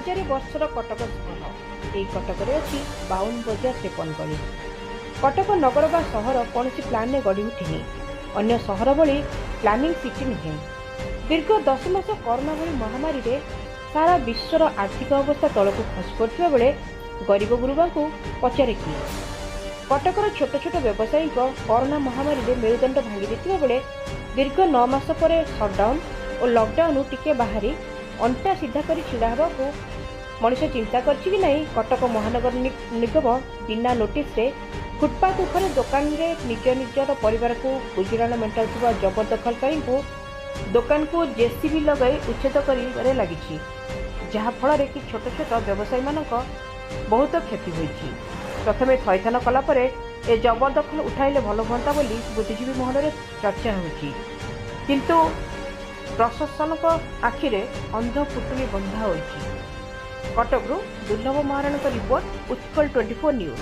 हजार वर्षर कटक सहर। यही कटक अच्छी 52 बजार 53 गली। कटक नगर बा सहर कौन प्लान गढ़ी उठिनी। अन्य सहर भली प्लानिंग सिटी नुहे। दीर्घ 10 मास कोरोना भली महामारी रे सारा विश्वर आर्थिक अवस्था तलक खसी पड़ता बेले गरीब गुरुबा को पचारे किए। कटकर छोट छोट व्यवसायी कोरोना महामारी रे मेरुदंड भांगी देथिबा बेले दीर्घ 9 मास पर सटडाउन और लॉकडाउन टिके बाहरी अंटा सीधा कर छिड़ा हवा को मनीष चिंता करछि कि नहीं। कटक महानगर निगम बिना नोटिस रे फुटपाथ उपर दुकान रे निज निजर परिवार को गुजराण मेंटाउथबा जबरदखलकारी को दुकान को जेसीबी लगाई उच्छेद कर लगी, जहा फल कि छोट छोट व्यवसायी मानक बहुत क्षति होइछि। प्रथमे थैथान कला परे ए जबरदखल उठाइले भल हुंता बोली बुद्धिजीवी महल चर्चा होछि, किंतु प्रशासन आखिरे अंध पुटुली बंधा होइछि। कटकरू दुर्लभ महाराण रिपोर्ट, उत्कल 24 न्यूज।